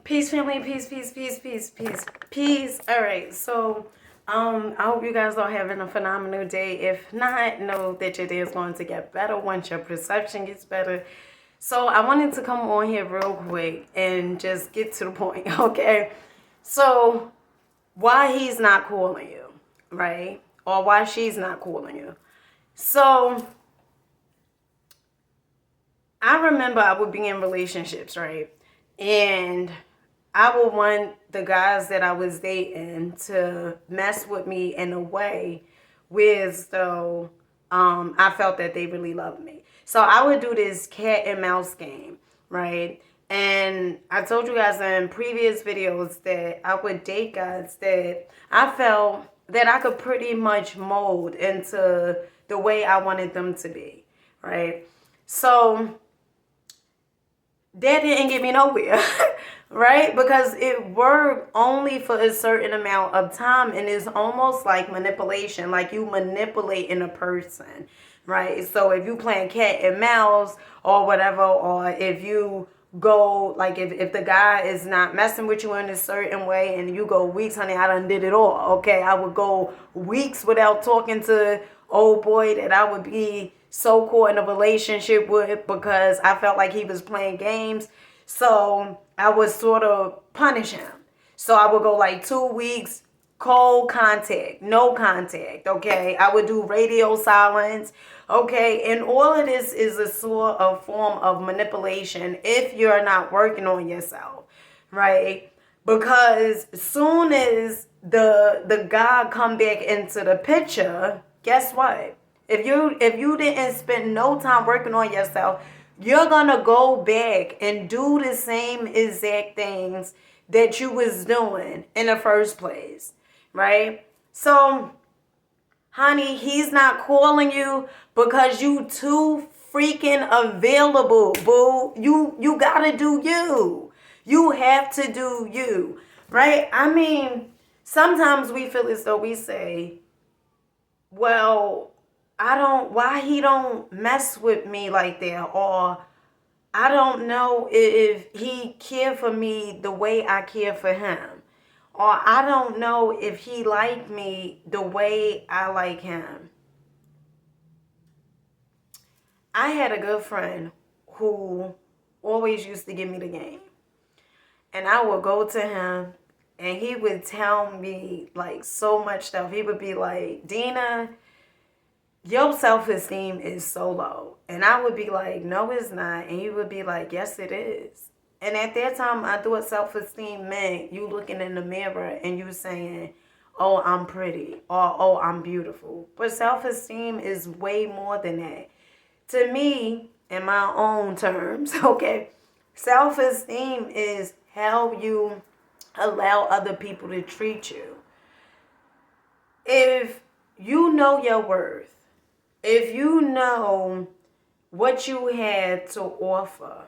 Peace, family. Peace, peace, peace, peace, peace, peace. All right. So, I hope you guys are having a phenomenal day. If not, know that your day is going to get better once your perception gets better. So, I wanted to come on here real quick and just get to the point, okay? So, why he's not calling you, right? Or why she's not calling you. So, I remember I would be in relationships, right? And I would want the guys that I was dating to mess with me in a way with though I felt that they really loved me. So I would do this cat and mouse game, right? And I told you guys in previous videos that I would date guys that I felt that I could pretty much mold into the way I wanted them to be, right? So that didn't get me nowhere, right? Because it worked only for a certain amount of time, and it's almost like manipulation, like you manipulating a person, right? So if you playing cat and mouse or whatever, or if you go, like if the guy is not messing with you in a certain way and you go weeks, honey, I done did it all, okay? I would go weeks without talking to old boy that I would be so caught in a relationship with because I felt like he was playing games. So I would sort of punish him. So I would go like 2 weeks, cold contact, no contact, okay? I would do radio silence, okay? And all of this is a sort of form of manipulation if you're not working on yourself, right? Because soon as the guy come back into the picture, guess what? If you didn't spend no time working on yourself, you're gonna go back and do the same exact things that you was doing in the first place, right? So, honey, he's not calling you because you too freaking available, boo. You gotta do you. You have to do you, right? I mean, sometimes we feel as though we say, well, why he don't mess with me like that, or I don't know if he care for me the way I care for him, or I don't know if he like me the way I like him. I had a good friend who always used to give me the game, and I would go to him and he would tell me like so much stuff. He would be like, Dina, your self-esteem is so low. And I would be like, no, it's not. And he would be like, yes, it is. And at that time, I thought self-esteem meant you looking in the mirror and you saying, oh, I'm pretty, or oh, I'm beautiful. But self-esteem is way more than that. To me, in my own terms, okay, self-esteem is how you allow other people to treat you. If you know your worth, if you know what you had to offer,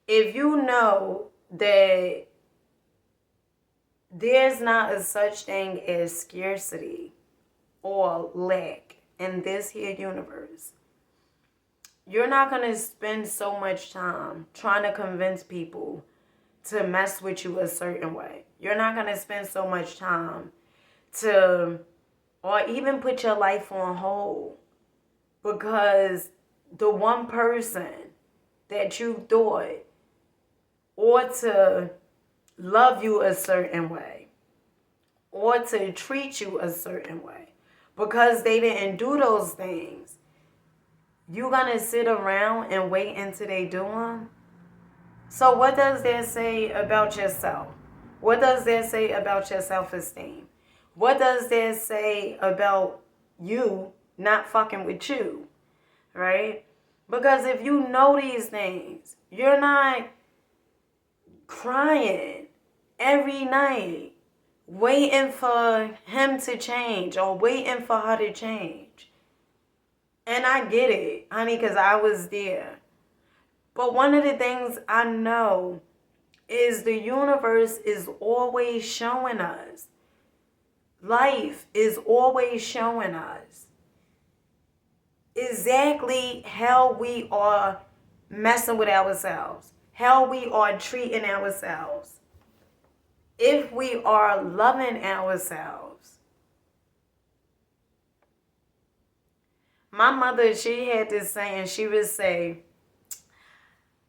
if you know that there's not a such thing as scarcity or lack in this here universe, you're not going to spend so much time trying to convince people to mess with you a certain way. You're not going to spend so much time to, or even put your life on hold because the one person that you thought ought to love you a certain way or to treat you a certain way, because they didn't do those things, you gonna sit around and wait until they do them? So what does that say about yourself? What does that say about your self-esteem? What does that say about you not fucking with you, right? Because if you know these things, you're not crying every night waiting for him to change or waiting for her to change. And I get it, honey, because I was there. But one of the things I know is the universe is always showing us. Life is always showing us exactly how we are messing with ourselves. how we are treating ourselves, if we are loving ourselves. My mother, she had this saying, she would say,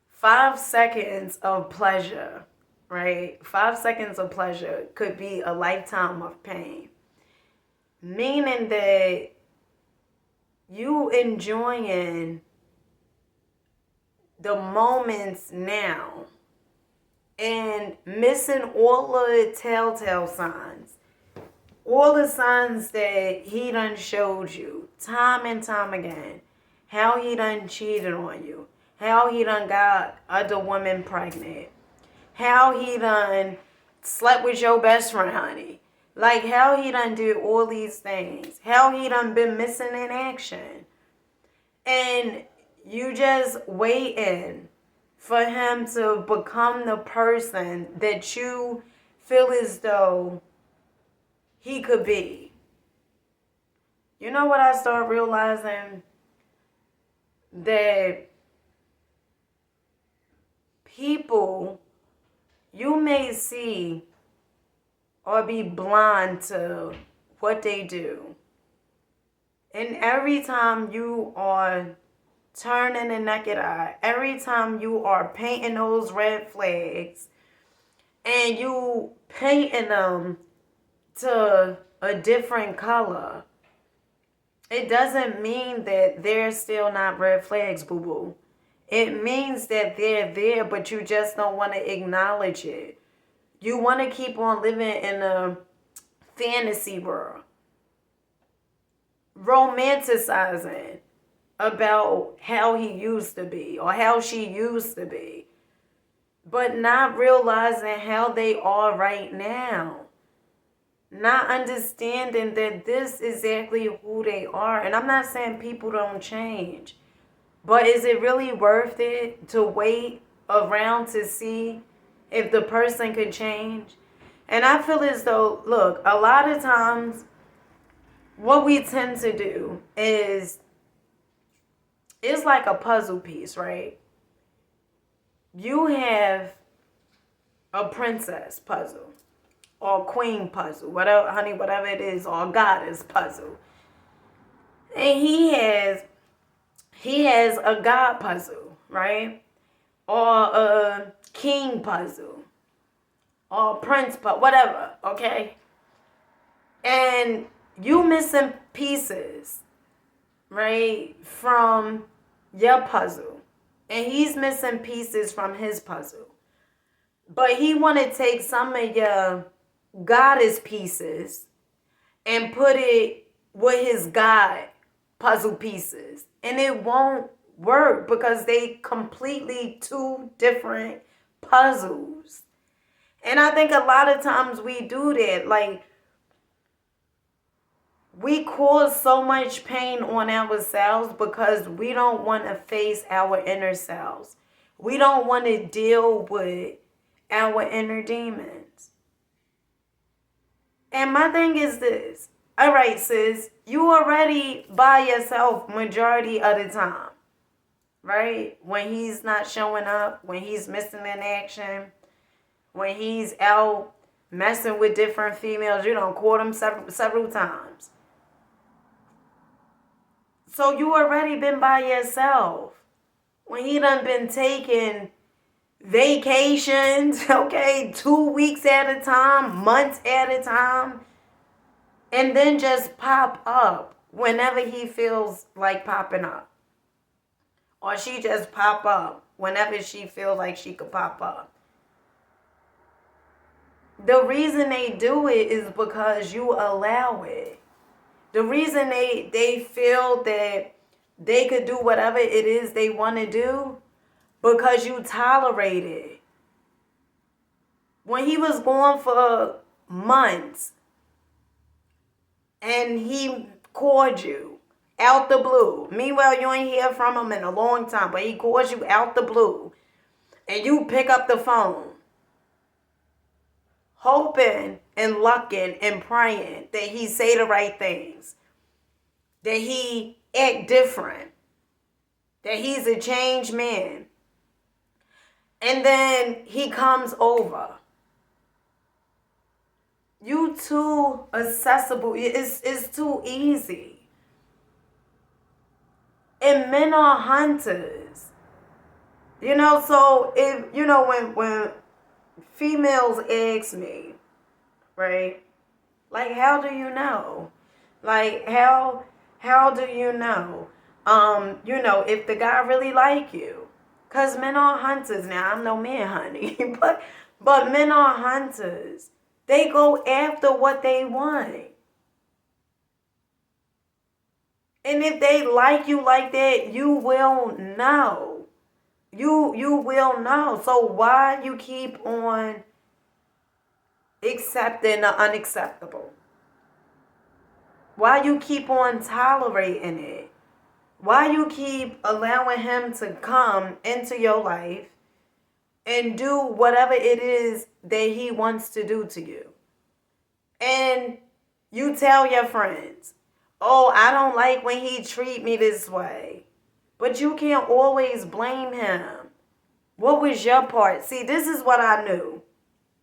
5 seconds of pleasure, right? 5 seconds of pleasure could be a lifetime of pain. Meaning that you enjoying the moments now and missing all the telltale signs, all the signs that he done showed you time and time again, how he done cheated on you, how he done got other women pregnant, how he done slept with your best friend, honey, like how he done did all these things, how he done been missing in action, and you just waiting for him to become the person that you feel as though he could be. You know what I start realizing? That people, you may see or be blind to what they do. And every time you are turning a naked eye, every time you are painting those red flags and you painting them to a different color, it doesn't mean that they're still not red flags, boo-boo. It means that they're there, but you just don't want to acknowledge it. You want to keep on living in a fantasy world, romanticizing about how he used to be or how she used to be, but not realizing how they are right now. Not understanding that this is exactly who they are. And I'm not saying people don't change, but is it really worth it to wait around to see if the person could change? And I feel as though, look, a lot of times what we tend to do is, it's like a puzzle piece, right? You have a princess puzzle or queen puzzle, whatever, honey, whatever it is, or goddess puzzle. And he has a god puzzle, right? Or a king puzzle, or prince puzzle, whatever, okay? And you missing pieces, right, from your puzzle. And he's missing pieces from his puzzle. But he want to take some of your goddess pieces and put it with his god puzzle pieces. And it won't work because they completely two different puzzles. And I think a lot of times we do that. Like, we cause so much pain on ourselves because we don't want to face our inner selves. We don't want to deal with our inner demons. And my thing is this. All right, sis, you already by yourself majority of the time, right? When he's not showing up, when he's missing in action, when he's out messing with different females, you don't court him several times. So you already been by yourself. When he done been taking vacations, okay, 2 weeks at a time, months at a time, and then just pop up whenever he feels like popping up. Or she just pop up whenever she feels like she could pop up. The reason they do it is because you allow it. The reason they feel that they could do whatever it is they want to do, because you tolerate it. When he was gone for months and he called you out the blue, meanwhile you ain't hear from him in a long time, but he calls you out the blue, and you pick up the phone, hoping and lucking and praying that he say the right things, that he act different, that he's a changed man. And then he comes over. You too accessible. It's too easy. And men are hunters. You know, so if you know when females ask me, right? Like, how do you know? Like, how do you know? You know, if the guy really like you. Cause men are hunters. Now I'm no man, honey. but men are hunters. They go after what they want. And if they like you like that, you will know. You will know. So why you keep on accepting the unacceptable? Why you keep on tolerating it? Why you keep allowing him to come into your life and do whatever it is that he wants to do to you? And you tell your friends, oh, I don't like when he treat me this way. But you can't always blame him. What was your part? See, this is what I knew,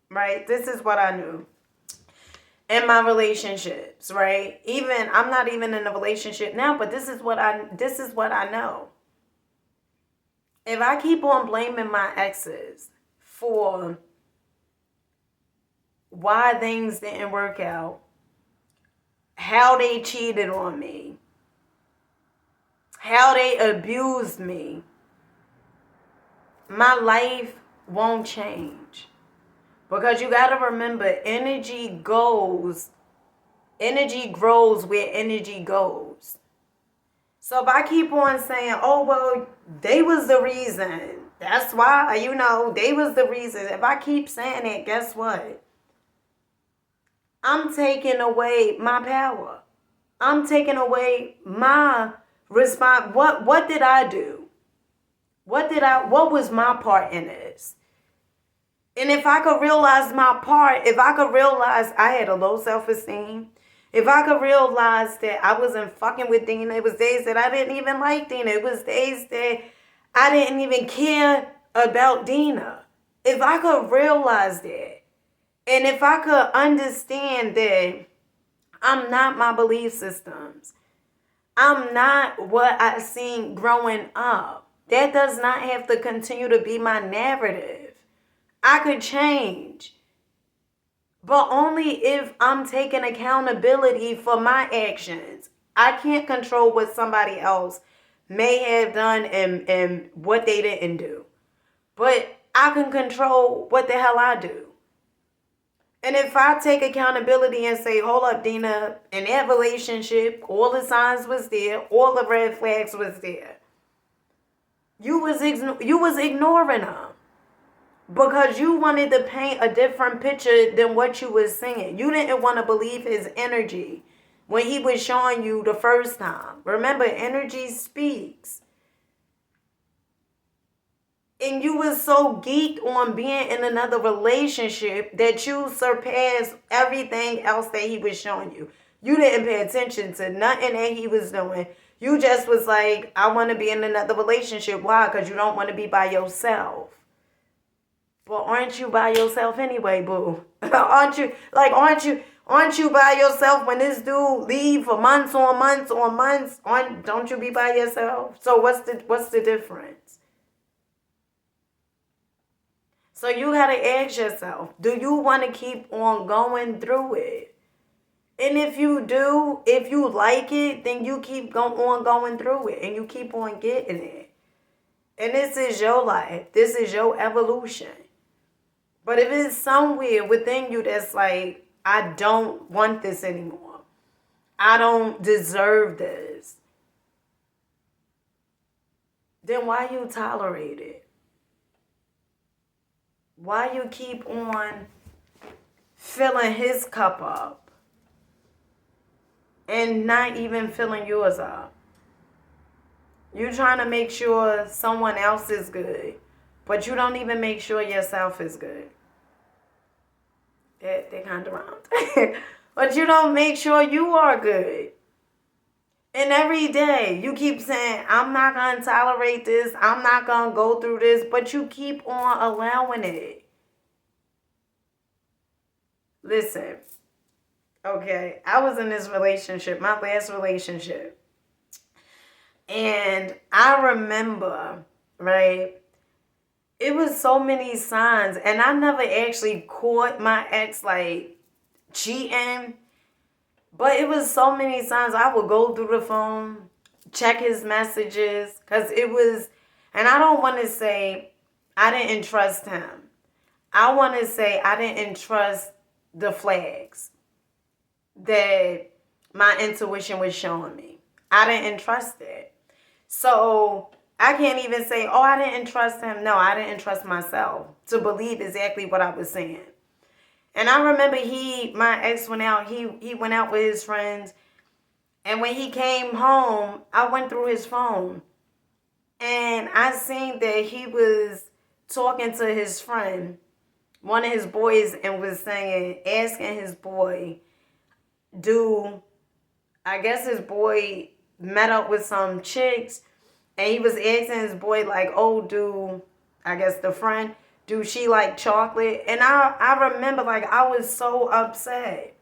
right? This is what I knew in my relationships, right? Even I'm not even in a relationship now, but this is what I know. If I keep on blaming my exes for why things didn't work out, how they cheated on me, how they abused me, my life won't change. Because you got to remember, energy grows where energy goes. So if I keep on saying, oh, well, they was the reason, that's why, you know, they was the reason. If I keep saying it, guess what? I'm taking away my power. I'm taking away my response. What did I do? What was my part in this? And if I could realize my part, if I could realize I had a low self-esteem, if I could realize that I wasn't fucking with Dina, it was days that I didn't even like Dina. It was days that I didn't even care about Dina. If I could realize that, and if I could understand that I'm not my belief systems, I'm not what I seen growing up, that does not have to continue to be my narrative. I could change. But only if I'm taking accountability for my actions. I can't control what somebody else may have done and what they didn't do. But I can control what the hell I do. And if I take accountability and say, hold up, Dina, in that relationship, all the signs was there, all the red flags was there. You was ignoring them. Because you wanted to paint a different picture than what you was saying. You didn't want to believe his energy when he was showing you the first time. Remember, energy speaks. And you was so geeked on being in another relationship that you surpassed everything else that he was showing you. You didn't pay attention to nothing that he was doing. You just was like, I want to be in another relationship. Why? Because you don't want to be by yourself. Well, aren't you by yourself anyway, boo? aren't you by yourself when this dude leave for months on months on months? Don't you be by yourself? So what's the difference? So you gotta ask yourself, do you want to keep on going through it? And if you do, if you like it, then you keep on going through it and you keep on getting it. And this is your life. This is your evolution. But if it's somewhere within you that's like, I don't want this anymore. I don't deserve this. Then why you tolerate it? Why you keep on filling his cup up and not even filling yours up? You're trying to make sure someone else is good, but you don't even make sure yourself is good. They kind of round. But you don't make sure you are good. And every day you keep saying, I'm not going to tolerate this. I'm not going to go through this. But you keep on allowing it. Listen, okay, I was in this relationship, my last relationship. And I remember, right, it was so many signs. And I never actually caught my ex, like, cheating. But it was so many signs. I would go through the phone, check his messages, because it was, and I don't want to say I didn't trust him. I want to say I didn't trust the flags that my intuition was showing me. I didn't trust it. So I can't even say, oh, I didn't trust him. No, I didn't trust myself to believe exactly what I was saying. And I remember my ex went out, he went out with his friends. And when he came home, I went through his phone. And I seen that he was talking to his friend, one of his boys, and was asking his boy, I guess his boy met up with some chicks. And he was asking his boy, like, oh, I guess the friend, do she like chocolate? And I remember, like, I was so upset.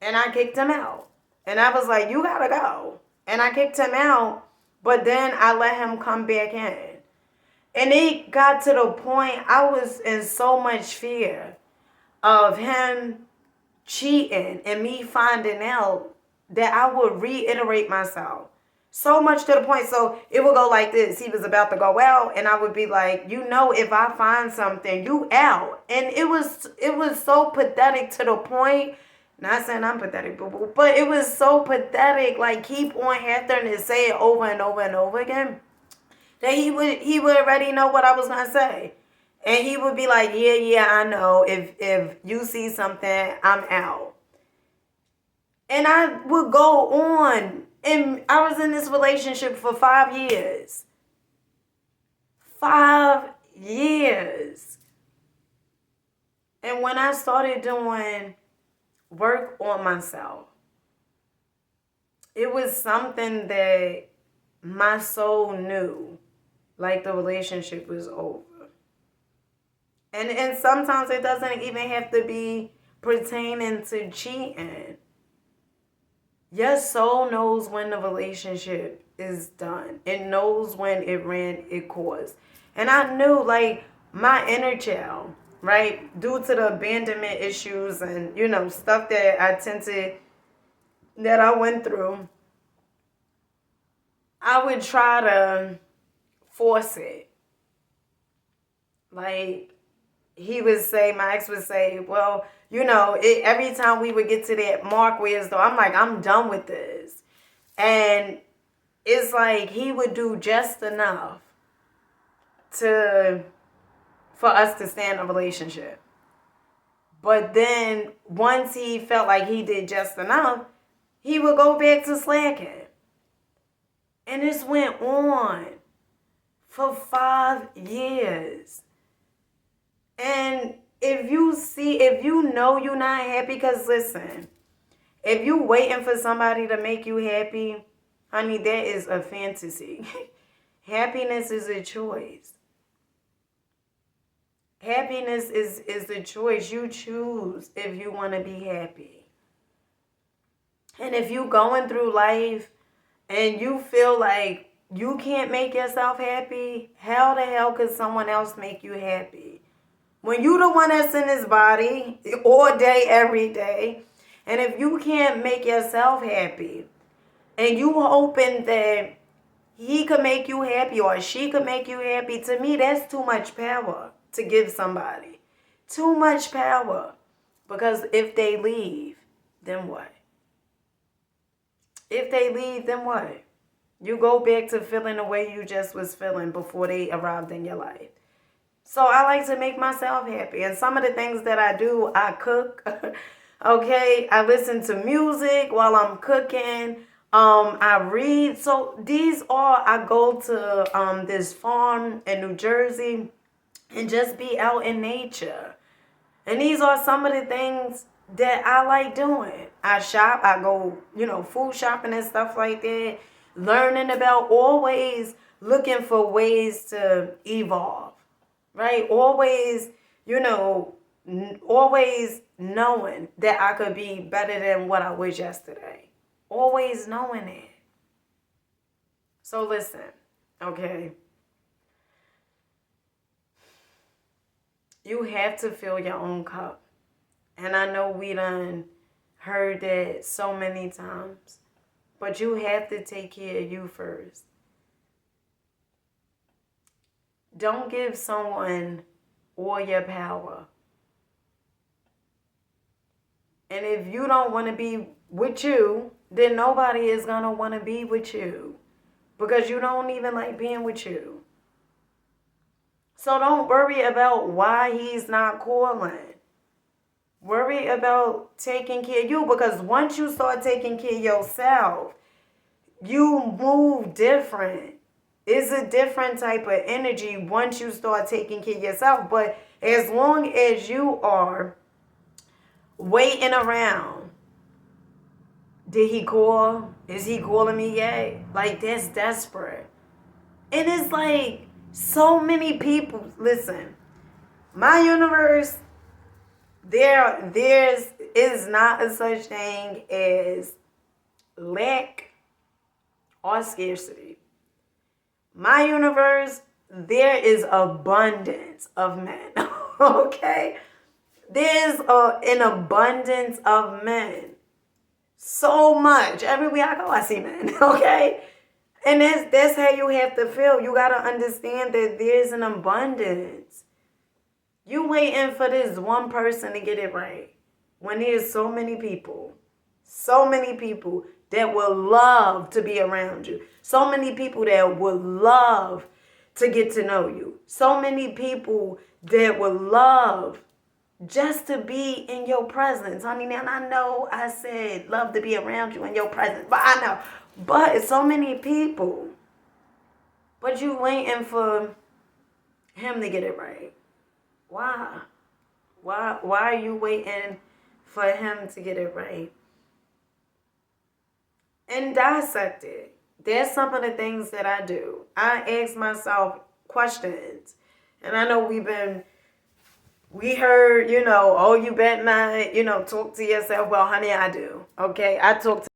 And I kicked him out. And I was like, you gotta go. And I kicked him out. But then I let him come back in. And it got to the point I was in so much fear of him cheating and me finding out that I would reiterate myself. So much to the point. So it would go like this. He was about to go out, and I would be like, if I find something, you out. And it was so pathetic to the point. Not saying I'm pathetic, but it was so pathetic. Like, keep on having to say it over and over and over again. That he would already know what I was gonna say. And he would be like, yeah, I know. If you see something, I'm out. And I would go on. And I was in this relationship for 5 years. 5 years. And when I started doing work on myself, it was something that my soul knew, like the relationship was over. And sometimes it doesn't even have to be pertaining to cheating. Your soul knows when the relationship is done. It knows when it ran its course. And I knew, like, my inner child, right, due to the abandonment issues and, stuff that I went through, I would try to force it. Like, my ex would say, well, every time we would get to that mark where it's though, I'm like, I'm done with this. And it's like he would do just enough for us to stay in a relationship. But then once he felt like he did just enough, he would go back to slacking. And this went on for 5 years. And if you know you're not happy, because listen, if you waiting for somebody to make you happy, honey, that is a fantasy. Happiness is a choice. Happiness is the choice. You choose if you want to be happy. And if you going through life and you feel like you can't make yourself happy, how the hell could someone else make you happy? When you the one that's in this body all day, every day, and if you can't make yourself happy, and you hoping that he could make you happy or she could make you happy, to me, that's too much power to give somebody. Too much power. Because if they leave, then what? If they leave, then what? You go back to feeling the way you just was feeling before they arrived in your life. So I like to make myself happy. And some of the things that I do, I cook. Okay, I listen to music while I'm cooking. I read. So I go to this farm in New Jersey and just be out in nature. And these are some of the things that I like doing. I shop, I go, food shopping and stuff like that, learning about, always looking for ways to evolve, right? Always, always knowing that I could be better than what I was yesterday. Always knowing it. So listen, okay? You have to fill your own cup. And I know we done heard that so many times, but you have to take care of you first. Don't give someone all your power. And if you don't want to be with you, then nobody is going to want to be with you because you don't even like being with you. So don't worry about why he's not calling. Worry about taking care of you, because once you start taking care of yourself, you move different. It's a different type of energy once you start taking care of yourself. But as long as you are waiting around, did he call? Is he calling me yet? Like, that's desperate. And it's like so many people, listen, my universe, there is not a such thing as lack or scarcity. My universe, there is abundance of men. Okay? There's an abundance of men. So much. Everywhere I go, I see men. Okay? And that's how you have to feel. You got to understand that there's an abundance. You waiting for this one person to get it right when there's so many people that will love to be around you. So many people that would love to get to know you. So many people that would love just to be in your presence. Honey, now I know I said love to be around you in your presence, but I know. But it's so many people. But you waiting for him to get it right. Why? Why are you waiting for him to get it right? And dissect it. There's some of the things that I do. I ask myself questions. And I know we heard, oh, you bet not, talk to yourself. Well, honey, I do. Okay? I talk to